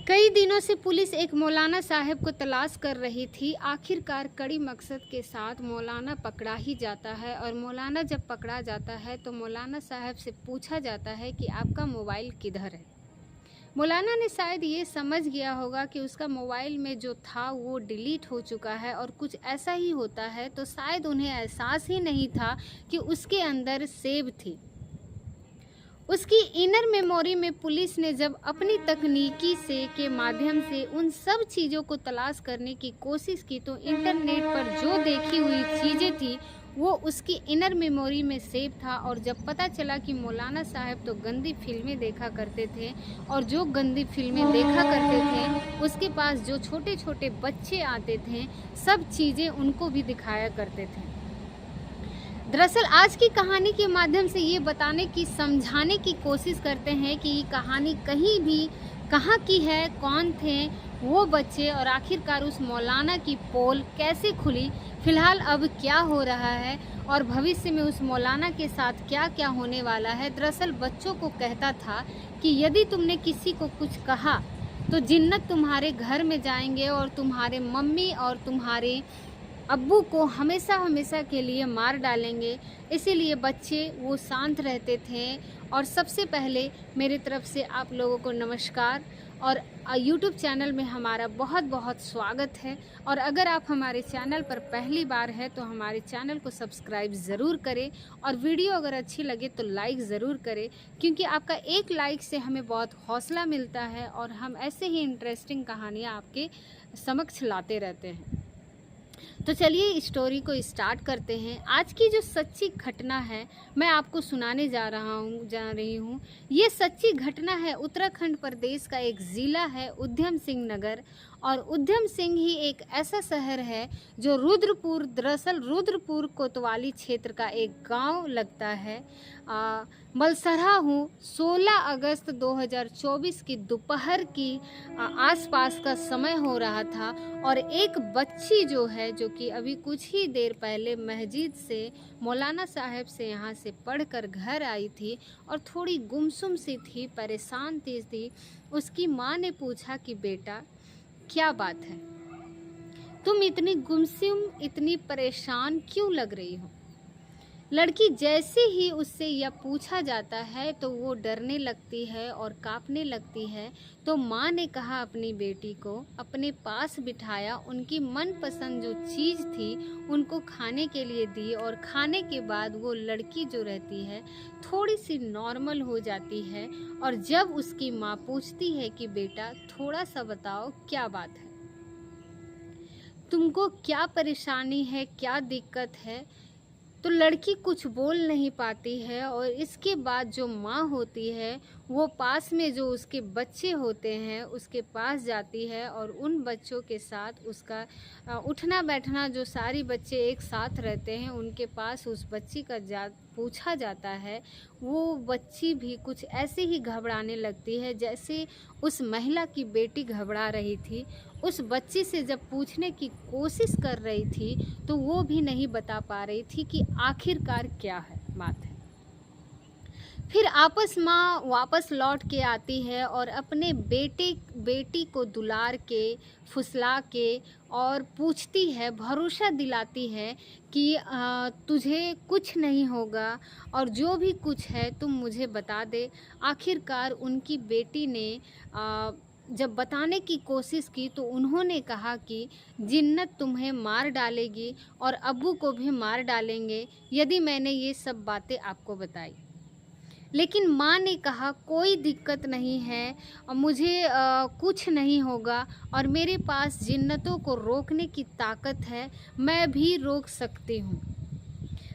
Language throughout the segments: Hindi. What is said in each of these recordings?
कई दिनों से पुलिस एक मौलाना साहब को तलाश कर रही थी। आखिरकार कड़ी मकसद के साथ मौलाना पकड़ा ही जाता है और मौलाना जब पकड़ा जाता है तो मौलाना साहब से पूछा जाता है कि आपका मोबाइल किधर है। मौलाना ने शायद ये समझ गया होगा कि उसका मोबाइल में जो था वो डिलीट हो चुका है और कुछ ऐसा ही होता है, तो शायद उन्हें एहसास ही नहीं था कि उसके अंदर सेव थी। उसकी इनर मेमोरी में पुलिस ने जब अपनी तकनीकी से के माध्यम से उन सब चीज़ों को तलाश करने की कोशिश की तो इंटरनेट पर जो देखी हुई चीज़ें थी वो उसकी इनर मेमोरी में सेव था। और जब पता चला कि मौलाना साहब तो गंदी फिल्में देखा करते थे और जो गंदी फिल्में देखा करते थे उसके पास जो छोटे छोटे बच्चे आते थे सब चीज़ें उनको भी दिखाया करते थे। दरअसल आज की कहानी के माध्यम से ये बताने की समझाने की कोशिश करते हैं कि ये कहानी कहीं भी कहाँ की है, कौन थे वो बच्चे और आखिरकार उस मौलाना की पोल कैसे खुली, फिलहाल अब क्या हो रहा है और भविष्य में उस मौलाना के साथ क्या क्या होने वाला है। दरअसल बच्चों को कहता था कि यदि तुमने किसी को कुछ कहा तो जिन्नत तुम्हारे घर में जाएंगे और तुम्हारे मम्मी और तुम्हारे अब्बू को हमेशा हमेशा के लिए मार डालेंगे। इसीलिए बच्चे वो शांत रहते थे। और सबसे पहले मेरी तरफ से आप लोगों को नमस्कार और यूट्यूब चैनल में हमारा बहुत बहुत स्वागत है। और अगर आप हमारे चैनल पर पहली बार है तो हमारे चैनल को सब्सक्राइब ज़रूर करें और वीडियो अगर अच्छी लगे तो लाइक ज़रूर करें, क्योंकि आपका एक लाइक से हमें बहुत हौसला मिलता है और हम ऐसे ही इंटरेस्टिंग कहानियाँ आपके समक्ष लाते रहते हैं। तो चलिए स्टोरी को स्टार्ट करते हैं। आज की जो सच्ची घटना है मैं आपको सुनाने जा रही हूँ। ये सच्ची घटना है उत्तराखंड प्रदेश का एक ज़िला है उधम सिंह नगर। और उधम सिंह ही एक ऐसा शहर है जो रुद्रपुर, दरअसल रुद्रपुर कोतवाली क्षेत्र का एक गांव लगता है। मलसरा हूँ 16 अगस्त 2024 की दोपहर की आसपास का समय हो रहा था और एक बच्ची जो है जो कि अभी कुछ ही देर पहले मस्जिद से मौलाना साहब से यहाँ से पढ़कर घर आई थी और थोड़ी गुमसुम सी थी, परेशान थी। उसकी माँ ने पूछा कि बेटा क्या बात है, तुम इतनी गुमसुम, इतनी परेशान क्यों लग रही हो। लड़की जैसे ही उससे यह पूछा जाता है तो वो डरने लगती है और कांपने लगती है। तो माँ ने कहा अपनी बेटी को अपने पास बिठाया, उनकी मनपसंद जो चीज़ थी उनको खाने के लिए दी और खाने के बाद वो लड़की जो रहती है थोड़ी सी नॉर्मल हो जाती है। और जब उसकी माँ पूछती है कि बेटा थोड़ा सा बताओ क्या बात है, तुमको क्या परेशानी है, क्या दिक्कत है, तो लड़की कुछ बोल नहीं पाती है। और इसके बाद जो माँ होती है वो पास में जो उसके बच्चे होते हैं उसके पास जाती है और उन बच्चों के साथ उसका उठना बैठना, जो सारी बच्चे एक साथ रहते हैं उनके पास उस बच्ची का पूछा जाता है। वो बच्ची भी कुछ ऐसे ही घबराने लगती है जैसे उस महिला की बेटी घबरा रही थी। उस बच्ची से जब पूछने की कोशिश कर रही थी तो वो भी नहीं बता पा रही थी कि आखिरकार क्या है बात है। फिर माँ वापस लौट के आती है और अपने बेटी को दुलार के, फुसला के और पूछती है, भरोसा दिलाती है कि तुझे कुछ नहीं होगा और जो भी कुछ है तुम मुझे बता दे। आखिरकार उनकी बेटी ने जब बताने की कोशिश की तो उन्होंने कहा कि जिन्नत तुम्हें मार डालेगी और अब्बू को भी मार डालेंगे यदि मैंने ये सब बातें आपको बताई। लेकिन माँ ने कहा कोई दिक्कत नहीं है और मुझे कुछ नहीं होगा और मेरे पास जिन्नतों को रोकने की ताकत है, मैं भी रोक सकती हूँ,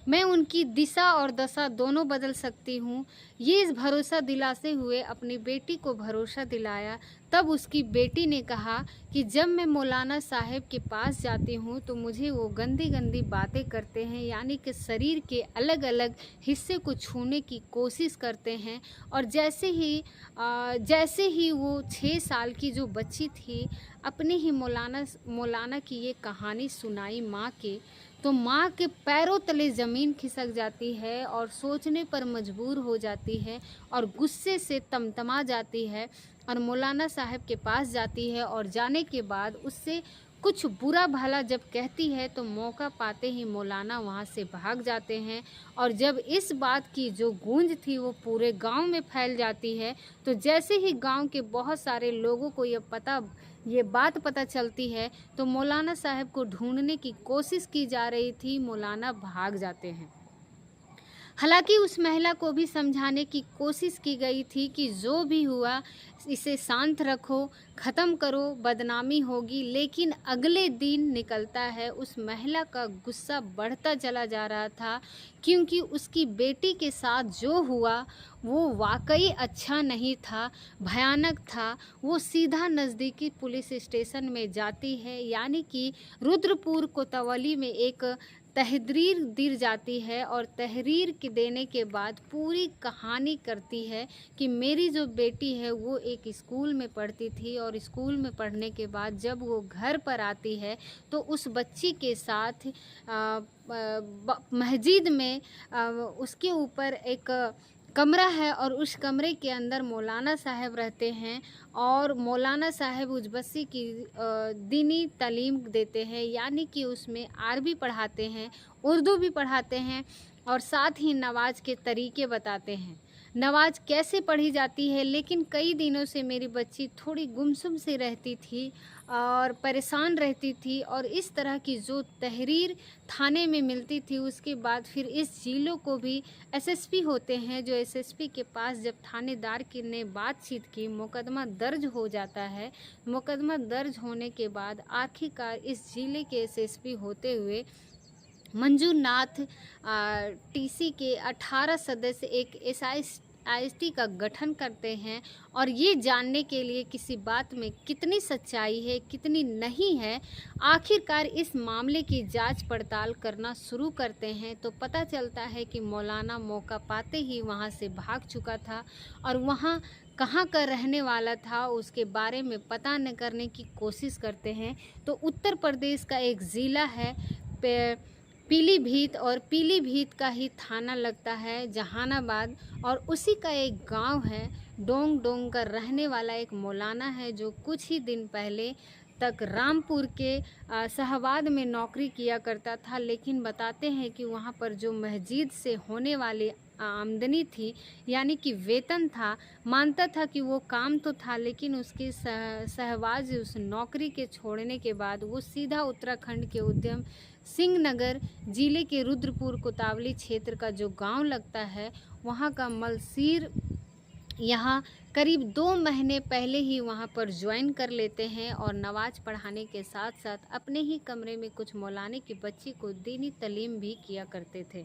मैं उनकी दिशा और दशा दोनों बदल सकती हूँ। ये इस भरोसा दिलाते हुए अपनी बेटी को भरोसा दिलाया। तब उसकी बेटी ने कहा कि जब मैं मौलाना साहब के पास जाती हूँ तो मुझे वो गंदी गंदी बातें करते हैं, यानी कि शरीर के अलग अलग हिस्से को छूने की कोशिश करते हैं। और जैसे ही वो 6 साल की जो बच्ची थी अपने ही मौलाना की ये कहानी सुनाई माँ के, तो माँ के पैरों तले ज़मीन खिसक जाती है और सोचने पर मजबूर हो जाती है और गुस्से से तमतमा जाती है और मौलाना साहब के पास जाती है और जाने के बाद उससे कुछ बुरा भला जब कहती है तो मौका पाते ही मौलाना वहाँ से भाग जाते हैं। और जब इस बात की जो गूंज थी वो पूरे गांव में फैल जाती है, तो जैसे ही गांव के बहुत सारे लोगों को ये बात पता चलती है तो मौलाना साहब को ढूंढने की कोशिश की जा रही थी, मौलाना भाग जाते हैं। हालांकि उस महिला को भी समझाने की कोशिश की गई थी कि जो भी हुआ इसे शांत रखो, ख़त्म करो, बदनामी होगी। लेकिन अगले दिन निकलता है उस महिला का गुस्सा बढ़ता चला जा रहा था, क्योंकि उसकी बेटी के साथ जो हुआ वो वाकई अच्छा नहीं था, भयानक था। वो सीधा नज़दीकी पुलिस स्टेशन में जाती है, यानी कि रुद्रपुर कोतवाली में एक तहरीर दी जाती है और तहरीर के देने के बाद पूरी कहानी करती है कि मेरी जो बेटी है वो एक स्कूल में पढ़ती थी और स्कूल में पढ़ने के बाद जब वो घर पर आती है तो उस बच्ची के साथ मस्जिद में उसके ऊपर एक कमरा है और उस कमरे के अंदर मौलाना साहब रहते हैं और मौलाना साहब उस बच्ची की दीनी तालीम देते हैं, यानी कि उसमें अरबी पढ़ाते हैं, उर्दू भी पढ़ाते हैं और साथ ही नमाज के तरीके बताते हैं, नमाज कैसे पढ़ी जाती है। लेकिन कई दिनों से मेरी बच्ची थोड़ी गुमसुम सी रहती थी और परेशान रहती थी और इस तरह की जो तहरीर थाने में मिलती थी उसके बाद फिर इस जिलों को भी एसएसपी होते हैं, जो एसएसपी के पास जब थानेदार की ने बातचीत की, मुकदमा दर्ज हो जाता है। मुकदमा दर्ज होने के बाद आखिरकार इस जिले के एसएसपी होते हुए मंजूनाथ टीसी के 18 सदस्य एक एसआईटी का गठन करते हैं और ये जानने के लिए किसी बात में कितनी सच्चाई है कितनी नहीं है, आखिरकार इस मामले की जांच पड़ताल करना शुरू करते हैं। तो पता चलता है कि मौलाना मौका पाते ही वहाँ से भाग चुका था और वहाँ कहाँ का रहने वाला था उसके बारे में पता न करने की कोशिश करते हैं। तो उत्तर प्रदेश का एक ज़िला है पीलीभीत और पीलीभीत का ही थाना लगता है जहानाबाद और उसी का एक गांव है डोंग का रहने वाला एक मौलाना है जो कुछ ही दिन पहले तक रामपुर के शाहबाद में नौकरी किया करता था। लेकिन बताते हैं कि वहाँ पर जो मस्जिद से होने वाली आमदनी थी यानी कि वेतन था, मानता था कि वो काम तो था, लेकिन उसके सहवाज उस नौकरी के छोड़ने के बाद वो सीधा उत्तराखंड के उद्यम सिंह नगर जिले के रुद्रपुर कोतवाली क्षेत्र का जो गांव लगता है वहाँ का मलसीर यहाँ करीब 2 महीने पहले ही वहाँ पर ज्वाइन कर लेते हैं और नमाज पढ़ाने के साथ साथ अपने ही कमरे में कुछ मौलाने की बच्ची को दीनी तालीम भी किया करते थे,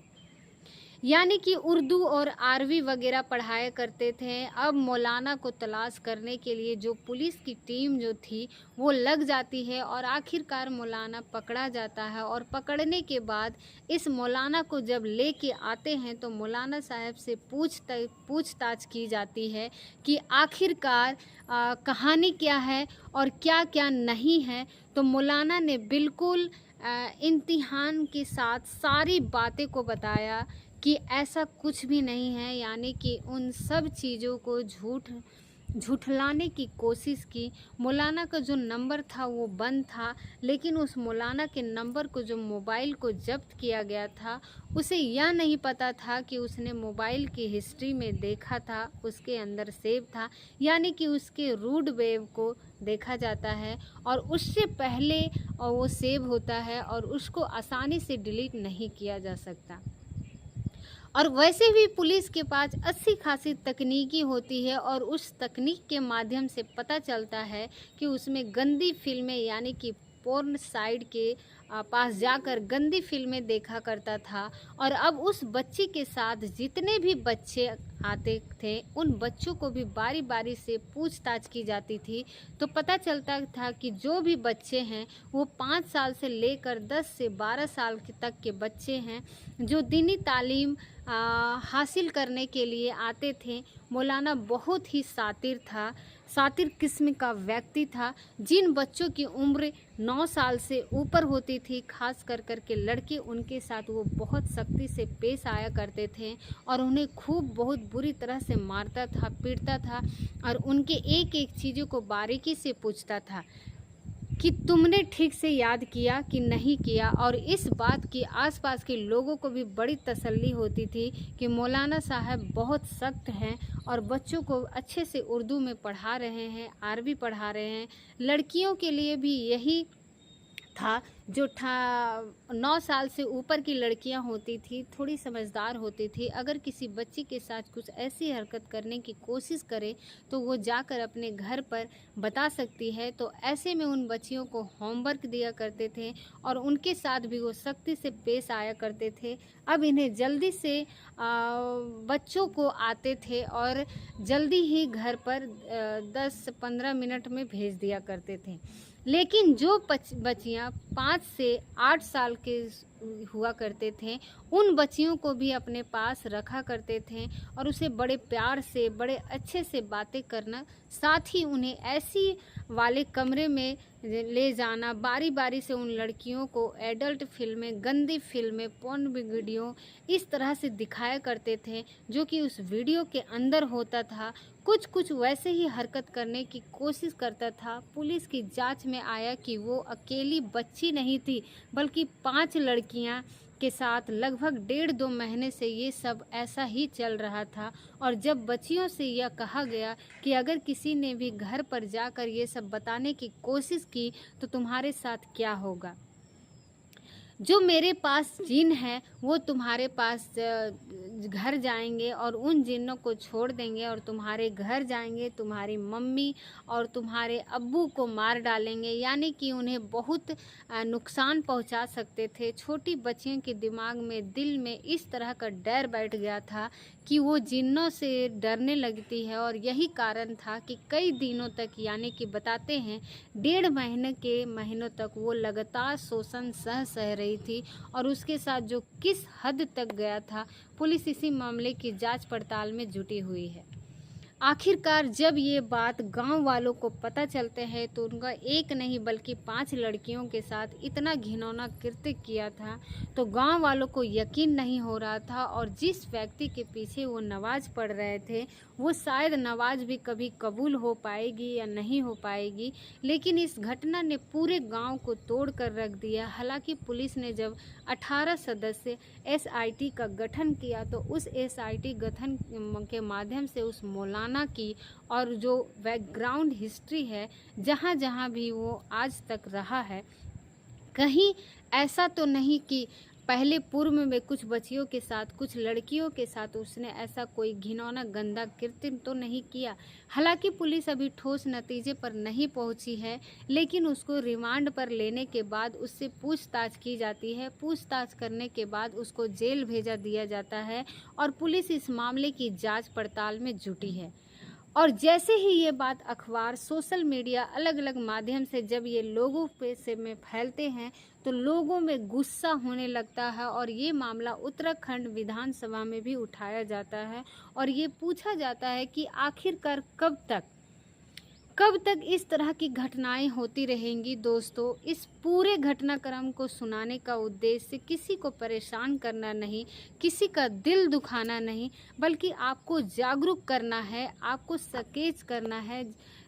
यानी कि उर्दू और अरबी वगैरह पढ़ाया करते थे। अब मौलाना को तलाश करने के लिए जो पुलिस की टीम जो थी वो लग जाती है और आखिरकार मौलाना पकड़ा जाता है और पकड़ने के बाद इस मौलाना को जब लेके आते हैं तो मौलाना साहब से पूछताछ की जाती है कि आखिरकार कहानी क्या है और क्या क्या नहीं है। तो मौलाना ने बिल्कुल इम्तिहान के साथ सारी बातें को बताया कि ऐसा कुछ भी नहीं है, यानी कि उन सब चीज़ों को झूठलाने की कोशिश की। मौलाना का जो नंबर था वो बंद था, लेकिन उस मौलाना के नंबर को जो मोबाइल को जब्त किया गया था उसे यह नहीं पता था कि उसने मोबाइल की हिस्ट्री में देखा था, उसके अंदर सेव था, यानी कि उसके रूट वेव को देखा जाता है और उससे पहले वो सेव होता है और उसको आसानी से डिलीट नहीं किया जा सकता। और वैसे भी पुलिस के पास अच्छी खासी तकनीकी होती है और उस तकनीक के माध्यम से पता चलता है कि उसमें गंदी फिल्में यानी कि पोर्न साइट के पास जाकर गंदी फिल्में देखा करता था। और अब उस बच्ची के साथ जितने भी बच्चे आते थे उन बच्चों को भी बारी बारी से पूछताछ की जाती थी। तो पता चलता था कि जो भी बच्चे हैं वो 5 साल से लेकर 10 से 12 साल तक के बच्चे हैं जो दीनी तालीम हासिल करने के लिए आते थे। मौलाना बहुत ही शातिर था, शातिर किस्म का व्यक्ति था। जिन बच्चों की उम्र 9 साल से ऊपर होती थी, खास कर के लड़के, उनके साथ वो बहुत सख्ती से पेश आया करते थे और उन्हें खूब बहुत बुरी तरह से मारता था, पीटता था और उनके एक एक चीज़ों को बारीकी से पूछता था कि तुमने ठीक से याद किया कि नहीं किया। और इस बात की आसपास के लोगों को भी बड़ी तसल्ली होती थी कि मौलाना साहब बहुत सख्त हैं और बच्चों को अच्छे से उर्दू में पढ़ा रहे हैं, अरबी पढ़ा रहे हैं। लड़कियों के लिए भी यही था। जो 9 साल से ऊपर की लड़कियां होती थी, थोड़ी समझदार होती थी, अगर किसी बच्ची के साथ कुछ ऐसी हरकत करने की कोशिश करे तो वो जाकर अपने घर पर बता सकती है। तो ऐसे में उन बच्चियों को होमवर्क दिया करते थे और उनके साथ भी वो सख्ती से पेश आया करते थे। अब इन्हें जल्दी से बच्चों को आते थे और जल्दी ही घर पर 10-15 मिनट में भेज दिया करते थे। लेकिन जो बच्चियां 5 से 8 साल के हुआ करते थे, उन बच्चियों को भी अपने पास रखा करते थे और उसे बड़े प्यार से, बड़े अच्छे से बातें करना, साथ ही उन्हें ऐसी वाले कमरे में ले जाना, बारी बारी से उन लड़कियों को एडल्ट फिल्में, गंदी फिल्में, पोर्न वीडियो इस तरह से दिखाया करते थे जो कि उस वीडियो के अंदर होता था। कुछ कुछ वैसे ही हरकत करने की कोशिश करता था। पुलिस की जांच में आया कि वो अकेली बच्ची नहीं थी, बल्कि 5 लड़कियां के साथ लगभग 1.5-2 महीने से ये सब ऐसा ही चल रहा था। और जब बच्चियों से यह कहा गया कि अगर किसी ने भी घर पर जाकर ये सब बताने की कोशिश की तो तुम्हारे साथ क्या होगा, जो मेरे पास जिन है वो तुम्हारे पास घर जाएंगे और उन जिन्नों को छोड़ देंगे और तुम्हारे घर जाएंगे, तुम्हारी मम्मी और तुम्हारे अब्बू को मार डालेंगे, यानी कि उन्हें बहुत नुकसान पहुंचा सकते थे। छोटी बच्चियों के दिमाग में, दिल में इस तरह का डर बैठ गया था कि वो जिन्नों से डरने लगती है। और यही कारण था कि कई दिनों तक, यानी कि बताते हैं 1.5 महीनों तक वो लगातार शोषण सह रही थी। और उसके साथ जो किस हद तक गया था, पुलिस इसी मामले की जांच पड़ताल में जुटी हुई है। आखिरकार जब ये बात गांव वालों को पता चलते हैं तो उनका एक नहीं बल्कि 5 लड़कियों के साथ इतना घिनौना कृत्य किया था तो गांव वालों को यकीन नहीं हो रहा था। और जिस व्यक्ति के पीछे वो नमाज पढ़ रहे थे, वो शायद नमाज भी कभी कबूल हो पाएगी या नहीं हो पाएगी। लेकिन इस घटना ने पूरे गांव को तोड़ कर रख दिया। हालांकि पुलिस ने जब 18 सदस्य SIT का गठन किया तो उस SIT गठन के माध्यम से उस मौलाना की और जो बैकग्राउंड हिस्ट्री है, जहाँ जहाँ भी वो आज तक रहा है, कहीं ऐसा तो नहीं कि पहले पूर्व में कुछ बच्चियों के साथ, कुछ लड़कियों के साथ उसने ऐसा कोई घिनौना गंदा कृत्य तो नहीं किया। हालांकि पुलिस अभी ठोस नतीजे पर नहीं पहुंची है, लेकिन उसको रिमांड पर लेने के बाद उससे पूछताछ की जाती है। पूछताछ करने के बाद उसको जेल भेजा दिया जाता है और पुलिस इस मामले की जांच पड़ताल में जुटी है। और जैसे ही ये बात अखबार, सोशल मीडिया, अलग अलग माध्यम से जब ये लोगों पे से में फैलते हैं तो लोगों में गुस्सा होने लगता है और ये मामला उत्तराखंड विधानसभा में भी उठाया जाता है और ये पूछा जाता है कि आखिरकार कब तक इस तरह की घटनाएं होती रहेंगी। दोस्तों, इस पूरे घटनाक्रम को सुनाने का उद्देश्य किसी को परेशान करना नहीं, किसी का दिल दुखाना नहीं, बल्कि आपको जागरूक करना है, आपको सचेत करना है।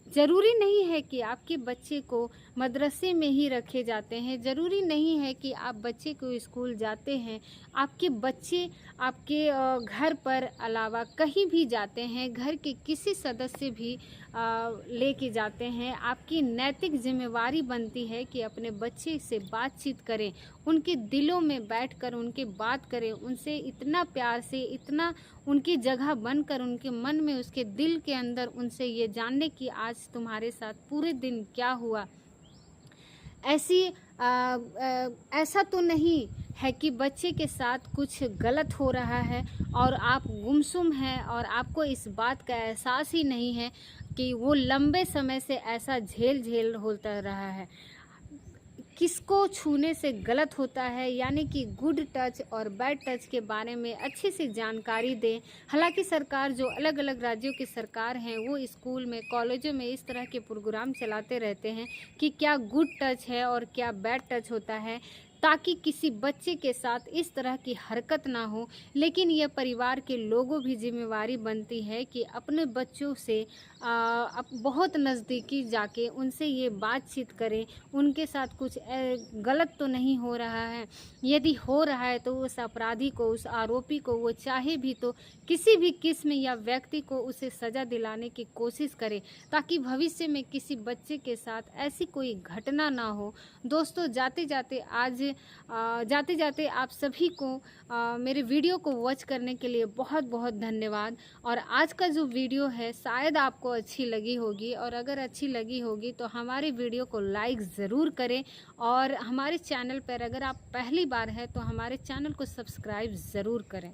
ज़रूरी नहीं है कि आपके बच्चे को मदरसे में ही रखे जाते हैं, ज़रूरी नहीं है कि आप बच्चे को स्कूल जाते हैं। आपके बच्चे आपके घर पर अलावा कहीं भी जाते हैं, घर के किसी सदस्य भी लेके जाते हैं। आपकी नैतिक जिम्मेवारी बनती है कि अपने बच्चे से बातचीत करें, उनके दिलों में बैठकर उनके बात करें, उनसे इतना प्यार से, इतना उनकी जगह बनकर, उनके मन में, उसके दिल के अंदर उनसे ये जानने की आज तुम्हारे साथ पूरे दिन क्या हुआ। ऐसा तो नहीं है कि बच्चे के साथ कुछ गलत हो रहा है और आप गुमसुम हैं और आपको इस बात का एहसास ही नहीं है कि वो लंबे समय से ऐसा झेल होता रहा है। किसको छूने से गलत होता है, यानी कि गुड टच और बैड टच के बारे में अच्छे से जानकारी दें। हालांकि सरकार, जो अलग अलग राज्यों की सरकार हैं, वो स्कूल में, कॉलेजों में इस तरह के प्रोग्राम चलाते रहते हैं कि क्या गुड टच है और क्या बैड टच होता है, ताकि किसी बच्चे के साथ इस तरह की हरकत ना हो। लेकिन यह परिवार के लोगों भी जिम्मेवारी बनती है कि अपने बच्चों से बहुत नज़दीकी जाके उनसे ये बातचीत करें, उनके साथ कुछ गलत तो नहीं हो रहा है। यदि हो रहा है तो उस अपराधी को, उस आरोपी को, वो चाहे भी तो किसी भी किस्म या व्यक्ति को उसे सज़ा दिलाने की कोशिश करे, ताकि भविष्य में किसी बच्चे के साथ ऐसी कोई घटना ना हो। दोस्तों, जाते जाते आप सभी को मेरे वीडियो को वॉच करने के लिए बहुत बहुत धन्यवाद। और आज का जो वीडियो है शायद आपको अच्छी लगी होगी, और अगर अच्छी लगी होगी तो हमारे वीडियो को लाइक ज़रूर करें, और हमारे चैनल पर अगर आप पहली बार हैं तो हमारे चैनल को सब्सक्राइब ज़रूर करें।